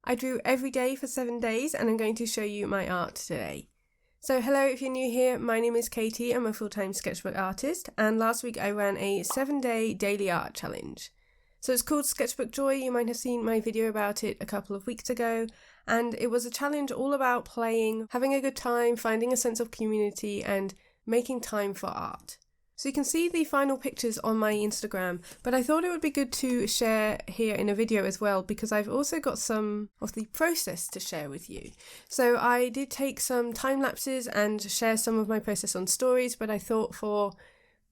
I drew every day for 7 days and I'm going to show you my art today. So hello, if you're new here, my name is Katie, I'm a full-time sketchbook artist, and last week I ran a 7-day daily art challenge. So it's called Sketchbook Joy. You might have seen my video about it a couple of weeks ago, and it was a challenge all about playing, having a good time, finding a sense of community and making time for art. So you can see the final pictures on my Instagram, but I thought it would be good to share here in a video as well because I've also got some of the process to share with you. So I did take some time lapses and share some of my process on stories, but I thought for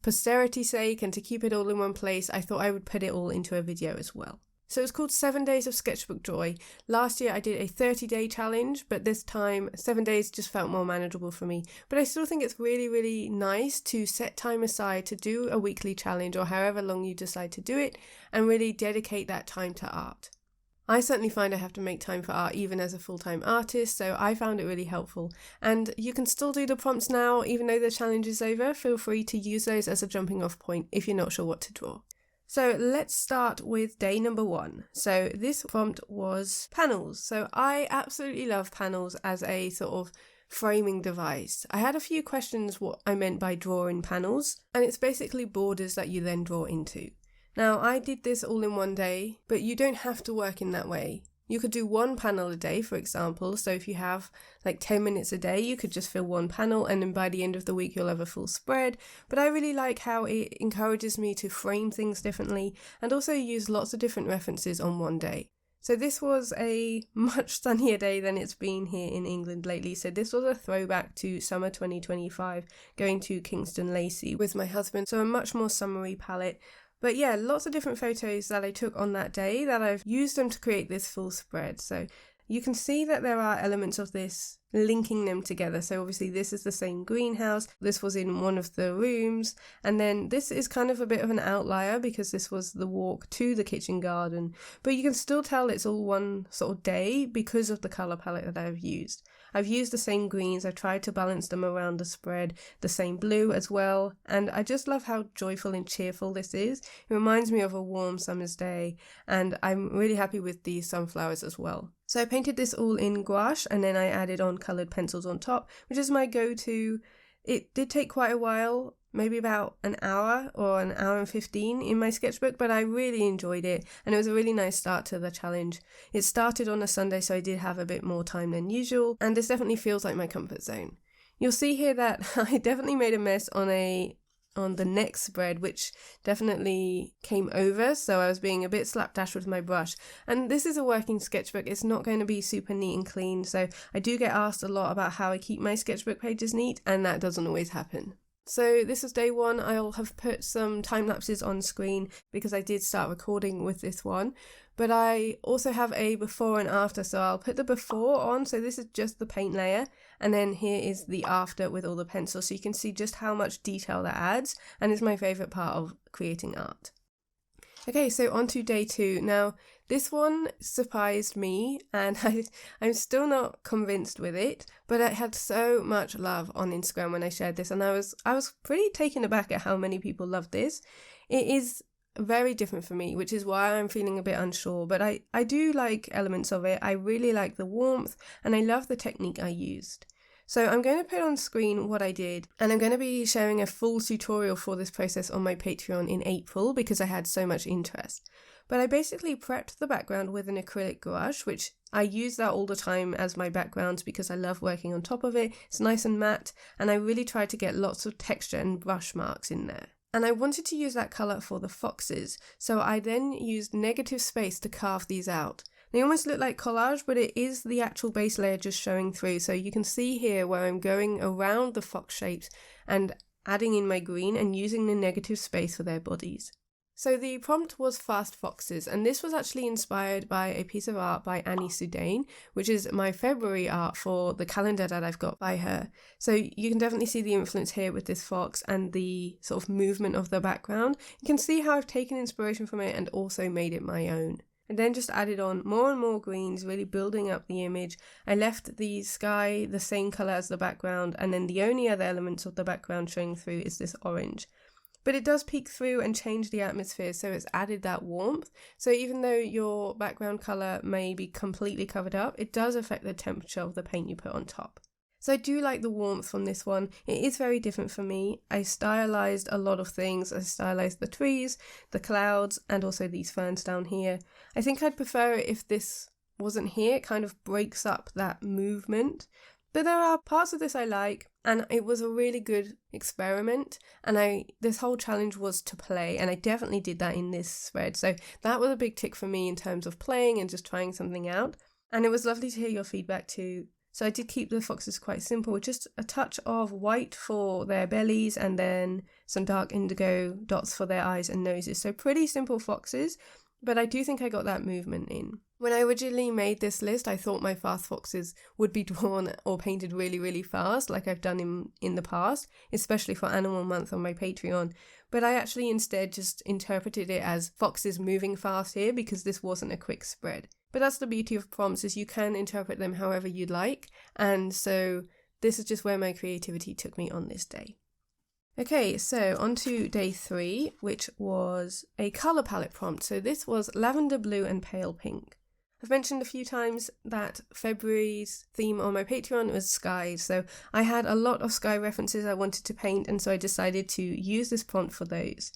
posterity's sake and to keep it all in one place, I thought I would put it all into a video as well. So it's called 7 Days of Sketchbook Joy. Last year I did a 30-day challenge, but this time 7 days just felt more manageable for me. But I still think it's really, really nice to set time aside to do a weekly challenge or however long you decide to do it and really dedicate that time to art. I certainly find I have to make time for art even as a full-time artist, so I found it really helpful. And you can still do the prompts now, even though the challenge is over. Feel free to use those as a jumping off point if you're not sure what to draw. So let's start with day number 1. So this prompt was panels. So I absolutely love panels as a sort of framing device. I had a few questions what I meant by drawing panels, and it's basically borders that you then draw into. Now I did this all in one day, but you don't have to work in that way. You could do one panel a day, for example. So if you have like 10 minutes a day, you could just fill one panel and then by the end of the week, you'll have a full spread. But I really like how it encourages me to frame things differently and also use lots of different references on one day. So this was a much sunnier day than it's been here in England lately. So this was a throwback to summer 2025, going to Kingston Lacy with my husband. So a much more summery palette. But yeah, lots of different photos that I took on that day that I've used them to create this full spread. So you can see that there are elements of this linking them together. So obviously this is the same greenhouse. This was in one of the rooms. And then this is kind of a bit of an outlier because this was the walk to the kitchen garden. But you can still tell it's all one sort of day because of the colour palette that I've used. I've used the same greens, I've tried to balance them around the spread, the same blue as well, and I just love how joyful and cheerful this is. It reminds me of a warm summer's day, and I'm really happy with these sunflowers as well. So I painted this all in gouache, and then I added on coloured pencils on top, which is my go-to. It did take quite a while, maybe about an hour or an hour and 15 in my sketchbook, but I really enjoyed it and it was a really nice start to the challenge. It started on a Sunday, so I did have a bit more time than usual, and this definitely feels like my comfort zone. You'll see here that I definitely made a mess on the next spread, which definitely came over, so I was being a bit slapdash with my brush. And this is a working sketchbook, it's not going to be super neat and clean, so I do get asked a lot about how I keep my sketchbook pages neat, and that doesn't always happen. So this is day 1. I'll have put some time lapses on screen because I did start recording with this one, but I also have a before and after, so I'll put the before on. So this is just the paint layer, and then here is the after with all the pencils, so you can see just how much detail that adds, and it's my favourite part of creating art. Okay, so on to day 2. Now, this one surprised me, and I'm still not convinced with it, but I had so much love on Instagram when I shared this, and I was pretty taken aback at how many people loved this. It is very different for me, which is why I'm feeling a bit unsure, but I do like elements of it. I really like the warmth, and I love the technique I used. So I'm going to put on screen what I did, and I'm going to be sharing a full tutorial for this process on my Patreon in April because I had so much interest. But I basically prepped the background with an acrylic gouache, which I use that all the time as my background because I love working on top of it. It's nice and matte, and I really tried to get lots of texture and brush marks in there. And I wanted to use that colour for the foxes, so I then used negative space to carve these out. They almost look like collage, but it is the actual base layer just showing through. So you can see here where I'm going around the fox shapes and adding in my green and using the negative space for their bodies. So the prompt was Fast Foxes, and this was actually inspired by a piece of art by Annie Soudain, which is my February art for the calendar that I've got by her. So you can definitely see the influence here with this fox and the sort of movement of the background. You can see how I've taken inspiration from it and also made it my own. And then just added on more and more greens, really building up the image. I left the sky the same colour as the background, and then the only other elements of the background showing through is this orange. but it does peek through and change the atmosphere, so it's added that warmth. So even though your background colour may be completely covered up, it does affect the temperature of the paint you put on top. So I do like the warmth from this one. It is very different for me. I stylized a lot of things. I stylized the trees, the clouds, and also these ferns down here. I think I'd prefer it if this wasn't here. It kind of breaks up that movement. But there are parts of this I like, and it was a really good experiment, and this whole challenge was to play, and I definitely did that in this spread. So that was a big tick for me in terms of playing and just trying something out. And it was lovely to hear your feedback too. So I did keep the foxes quite simple, with just a touch of white for their bellies and then some dark indigo dots for their eyes and noses. So pretty simple foxes, but I do think I got that movement in. When I originally made this list, I thought my fast foxes would be drawn or painted really, really fast, like I've done in the past, especially for Animal Month on my Patreon. But I actually instead just interpreted it as foxes moving fast here because this wasn't a quick spread. But that's the beauty of prompts, is you can interpret them however you'd like. And so this is just where my creativity took me on this day. Okay, so on to day 3, which was a colour palette prompt. So this was lavender blue and pale pink. I've mentioned a few times that February's theme on my Patreon was skies, so I had a lot of sky references I wanted to paint, and so I decided to use this prompt for those.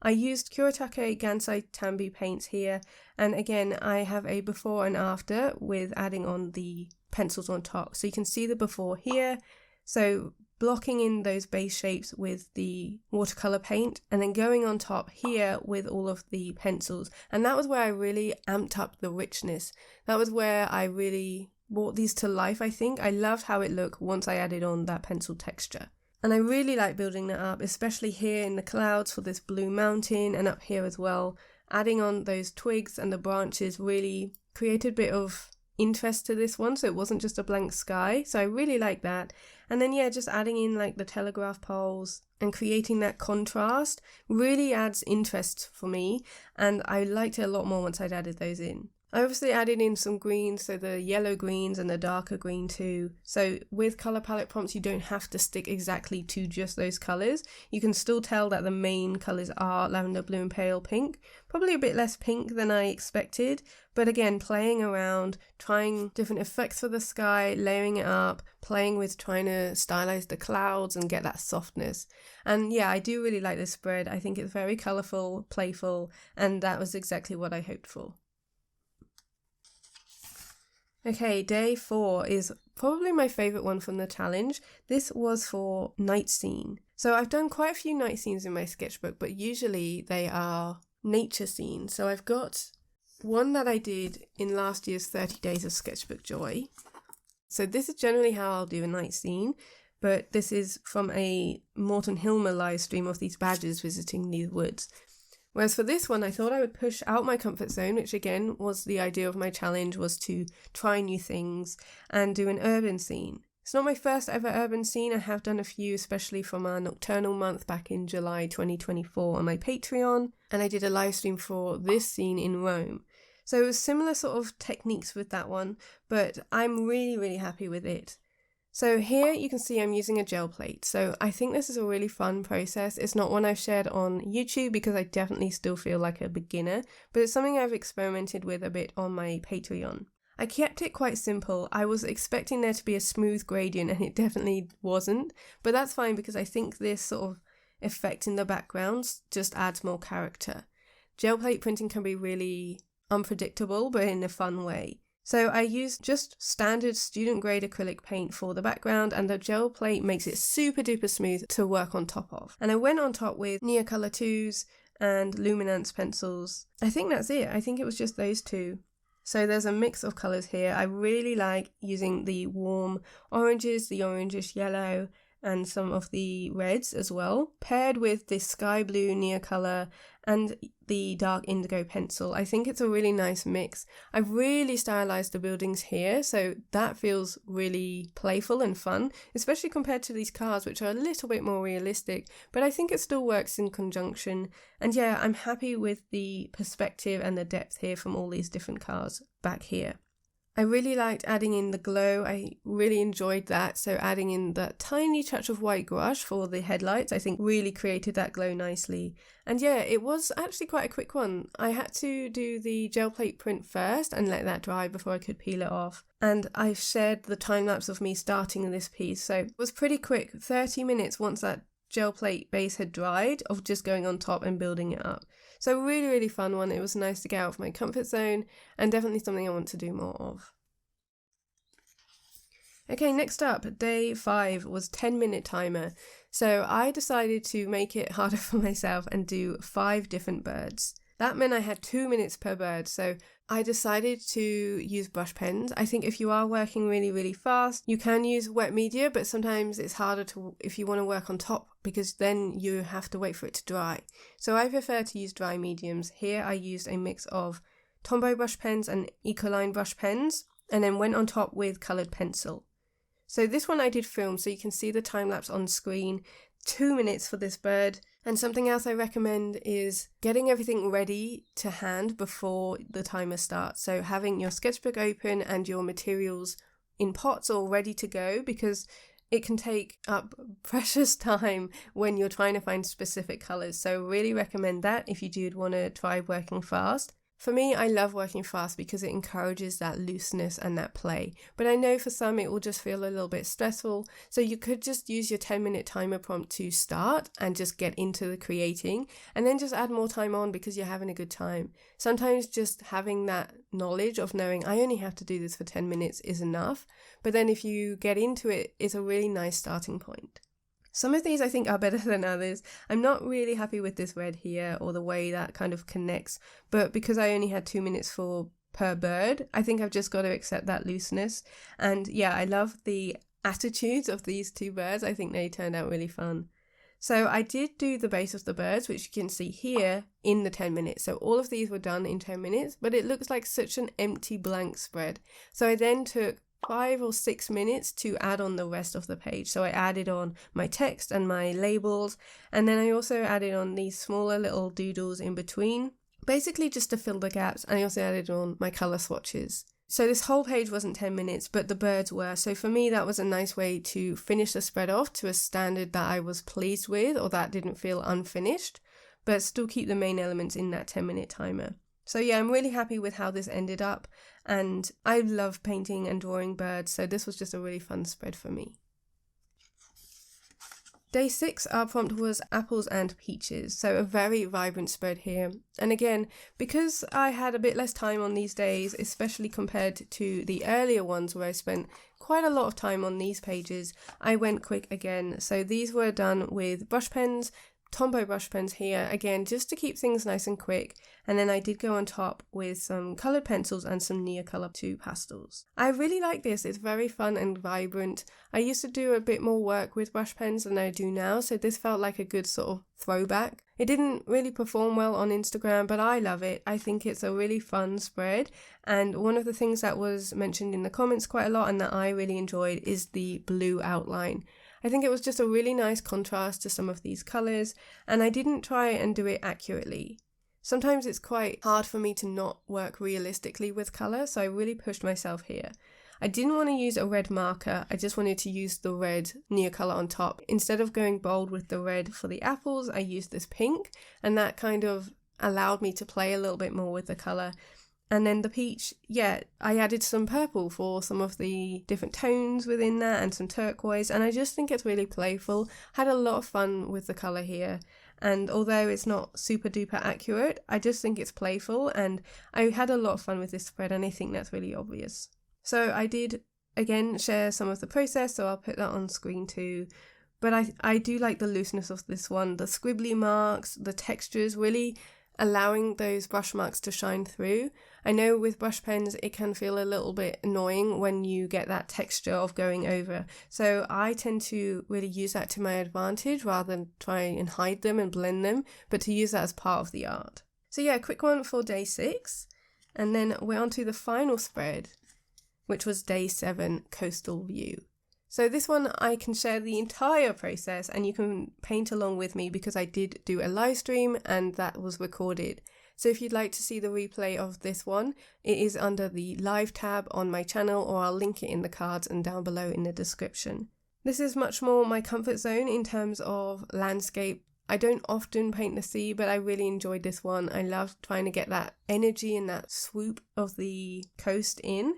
I used Kuretake Gansai Tambi paints here, and again I have a before and after with adding on the pencils on top. So you can see the before here, so blocking in those base shapes with the watercolour paint, and then going on top here with all of the pencils. And that was where I really amped up the richness. That was where I really brought these to life, I think. I loved how it looked once I added on that pencil texture. And I really like building that up, especially here in the clouds for this blue mountain, and up here as well. Adding on those twigs and the branches really created a bit of interest to this one, so it wasn't just a blank sky. So I really like that. And then yeah, just adding in like the telegraph poles and creating that contrast really adds interest for me, and I liked it a lot more once I'd added those in. I obviously added in some greens, so the yellow greens and the darker green too. So with colour palette prompts, you don't have to stick exactly to just those colours. You can still tell that the main colours are lavender blue and pale pink. Probably a bit less pink than I expected, but again, playing around, trying different effects for the sky, layering it up, playing with trying to stylize the clouds and get that softness. And yeah, I do really like this spread. I think it's very colourful, playful, and that was exactly what I hoped for. Okay, day 4 is probably my favourite one from the challenge. This was for night scene. So I've done quite a few night scenes in my sketchbook, but usually they are nature scenes. So I've got one that I did in last year's 30 Days of Sketchbook Joy. So this is generally how I'll do a night scene, but this is from a Morton Hilmer live stream of these badgers visiting these woods. Whereas for this one, I thought I would push out my comfort zone, which again was the idea of my challenge, was to try new things and do an urban scene. It's not my first ever urban scene. I have done a few, especially from our Nocturnal Month back in July 2024 on my Patreon, and I did a live stream for this scene in Rome. So it was similar sort of techniques with that one, but I'm really, really happy with it. So here you can see I'm using a gel plate. So I think this is a really fun process. It's not one I've shared on YouTube because I definitely still feel like a beginner, but it's something I've experimented with a bit on my Patreon. I kept it quite simple. I was expecting there to be a smooth gradient and it definitely wasn't, but that's fine because I think this sort of effect in the backgrounds just adds more character. Gel plate printing can be really unpredictable, but in a fun way. So I used just standard student grade acrylic paint for the background, and the gel plate makes it super duper smooth to work on top of. And I went on top with Neocolor 2s and Luminance pencils. I think that's it. I think it was just those two. So there's a mix of colours here. I really like using the warm oranges, the orangish yellow, and some of the reds as well, paired with this sky blue Neocolor and the dark indigo pencil. I think it's a really nice mix. I've really stylized the buildings here, so that feels really playful and fun, especially compared to these cars, which are a little bit more realistic, but I think it still works in conjunction. And yeah, I'm happy with the perspective and the depth here from all these different cars back here. I really liked adding in the glow. I really enjoyed that. So adding in that tiny touch of white gouache for the headlights, I think really created that glow nicely. And yeah, it was actually quite a quick one. I had to do the gel plate print first and let that dry before I could peel it off. And I've shared the time lapse of me starting this piece. So it was pretty quick, 30 minutes once that gel plate base had dried of just going on top and building it up. So really, really fun one. It was nice to get out of my comfort zone and definitely something I want to do more of. Okay, next up, day 5 was 10-minute timer. So I decided to make it harder for myself and do 5 different birds. That meant I had 2 minutes per bird. So I decided to use brush pens. I think if you are working really, really fast, you can use wet media, but sometimes it's harder to if you want to work on top because then you have to wait for it to dry. So I prefer to use dry mediums. Here I used a mix of Tombow brush pens and Ecoline brush pens and then went on top with coloured pencil. So this one I did film so you can see the time lapse on screen. 2 minutes for this bird. And something else I recommend is getting everything ready to hand before the timer starts. So having your sketchbook open and your materials in pots all ready to go, because it can take up precious time when you're trying to find specific colours. So really recommend that if you do want to try working fast. For me, I love working fast because it encourages that looseness and that play. But I know for some it will just feel a little bit stressful. So you could just use your 10-minute timer prompt to start and just get into the creating and then just add more time on because you're having a good time. Sometimes just having that knowledge of knowing I only have to do this for 10 minutes is enough. But then if you get into it, it's a really nice starting point. Some of these I think are better than others. I'm not really happy with this red here or the way that kind of connects, but because I only had 2 minutes per bird, I think I've just got to accept that looseness. And yeah, I love the attitudes of these 2 birds. I think they turned out really fun. So I did do the base of the birds, which you can see here in the 10 minutes. So all of these were done in 10 minutes, but it looks like such an empty blank spread. So I then took 5 or 6 minutes to add on the rest of the page. So I added on my text and my labels, and then I also added on these smaller little doodles in between, basically just to fill the gaps, and I also added on my colour swatches. So this whole page wasn't 10 minutes, but the birds were. So for me, that was a nice way to finish the spread off to a standard that I was pleased with or that didn't feel unfinished, but still keep the main elements in that 10-minute timer. So yeah, I'm really happy with how this ended up, and I love painting and drawing birds, so this was just a really fun spread for me. Day 6, our prompt was apples and peaches, so a very vibrant spread here. And again, because I had a bit less time on these days, especially compared to the earlier ones where I spent quite a lot of time on these pages, I went quick again. So these were done with brush pens, Tombow brush pens here, again, just to keep things nice and quick. And then I did go on top with some coloured pencils and some Neocolor 2 pastels. I really like this. It's very fun and vibrant. I used to do a bit more work with brush pens than I do now, so this felt like a good sort of throwback. It didn't really perform well on Instagram, but I love it. I think it's a really fun spread. And one of the things that was mentioned in the comments quite a lot and that I really enjoyed is the blue outline. I think it was just a really nice contrast to some of these colours, and I didn't try and do it accurately. Sometimes it's quite hard for me to not work realistically with colour, so I really pushed myself here. I didn't want to use a red marker, I just wanted to use the red Neocolor on top. Instead of going bold with the red for the apples, I used this pink, and that kind of allowed me to play a little bit more with the colour. And then the peach, yeah, I added some purple for some of the different tones within that and some turquoise, and I just think it's really playful. Had a lot of fun with the colour here, and although it's not super duper accurate, I just think it's playful, and I had a lot of fun with this spread, and I think that's really obvious. So I did, again, share some of the process, so I'll put that on screen too. But I do like the looseness of this one, the squibbly marks, the textures, really allowing those brush marks to shine through. I know with brush pens it can feel a little bit annoying when you get that texture of going over, so I tend to really use that to my advantage rather than try and hide them and blend them, but to use that as part of the art. So yeah, quick one for day 6, and then we're on to the final spread, which was day 7, Coastal View. So this one I can share the entire process and you can paint along with me because I did do a live stream and that was recorded. So if you'd like to see the replay of this one, it is under the live tab on my channel, or I'll link it in the cards and down below in the description. This is much more my comfort zone in terms of landscape. I don't often paint the sea, but I really enjoyed this one. I loved trying to get that energy and that swoop of the coast in.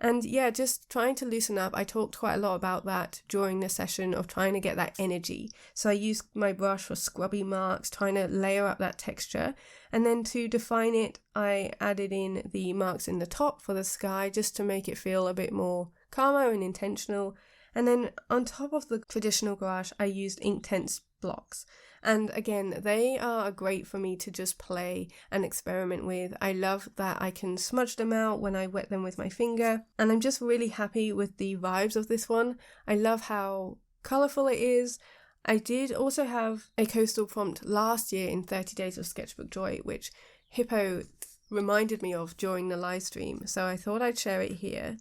And yeah, just trying to loosen up. I talked quite a lot about that during the session of trying to get that energy. So I used my brush for scrubby marks, trying to layer up that texture. And then to define it, I added in the marks in the top for the sky just to make it feel a bit more calmer and intentional. And then on top of the traditional gouache, I used Inktense blocks. And again, they are great for me to just play and experiment with. I love that I can smudge them out when I wet them with my finger. And I'm just really happy with the vibes of this one. I love how colourful it is. I did also have a coastal prompt last year in 30 Days of Sketchbook Joy, which Hippo reminded me of during the live stream. So I thought I'd share it here,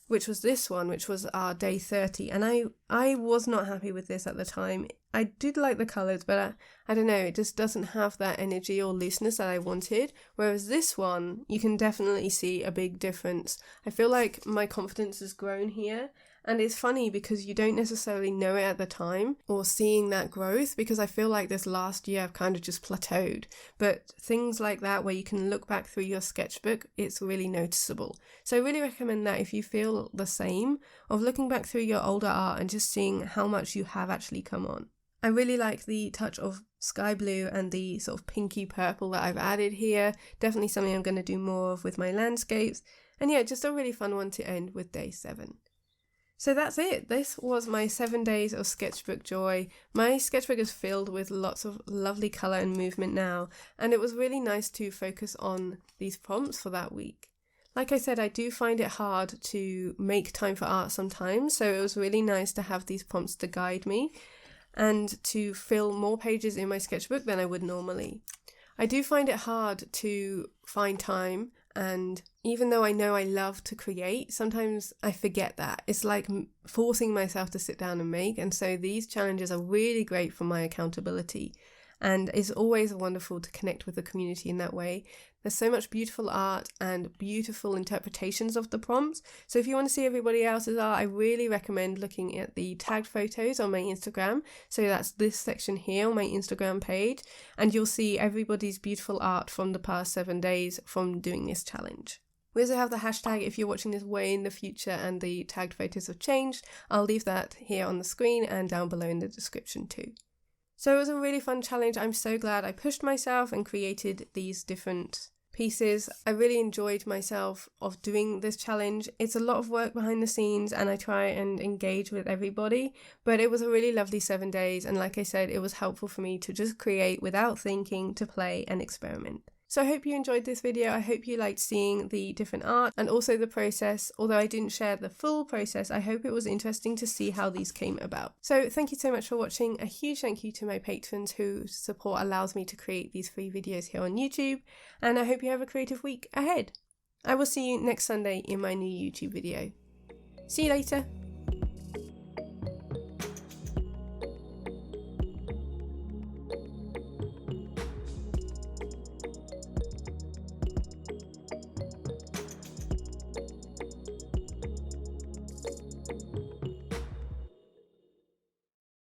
which was this one, which was our day 30. And I was not happy with this at the time. I did like the colours, but I don't know, it just doesn't have that energy or looseness that I wanted. Whereas this one, you can definitely see a big difference. I feel like my confidence has grown here. And it's funny because you don't necessarily know it at the time or seeing that growth, because I feel like this last year I've kind of just plateaued. But things like that where you can look back through your sketchbook, it's really noticeable. So I really recommend that if you feel the same, of looking back through your older art and just seeing how much you have actually come on. I really like the touch of sky blue and the sort of pinky purple that I've added here. Definitely something I'm going to do more of with my landscapes. And yeah, just a really fun one to end with day 7. So that's it. This was my 7 days of Sketchbook Joy. My sketchbook is filled with lots of lovely colour and movement now, and it was really nice to focus on these prompts for that week. Like I said, I do find it hard to make time for art sometimes, so it was really nice to have these prompts to guide me and to fill more pages in my sketchbook than I would normally. I do find it hard to find time, and even though I know I love to create, sometimes I forget that. It's like forcing myself to sit down and make, and so these challenges are really great for my accountability. And it's always wonderful to connect with the community in that way. There's so much beautiful art and beautiful interpretations of the prompts. So if you want to see everybody else's art, I really recommend looking at the tagged photos on my Instagram. So that's this section here on my Instagram page. And you'll see everybody's beautiful art from the past 7 days from doing this challenge. We also have the hashtag if you're watching this way in the future and the tagged photos have changed. I'll leave that here on the screen and down below in the description too. So it was a really fun challenge. I'm so glad I pushed myself and created these different pieces. I really enjoyed myself of doing this challenge. It's a lot of work behind the scenes and I try and engage with everybody, but it was a really lovely 7 days, and like I said, it was helpful for me to just create without thinking, to play and experiment. So I hope you enjoyed this video. I hope you liked seeing the different art and also the process. Although I didn't share the full process, I hope it was interesting to see how these came about. So thank you so much for watching. A huge thank you to my patrons whose support allows me to create these free videos here on YouTube. And I hope you have a creative week ahead. I will see you next Sunday in my new YouTube video. See you later.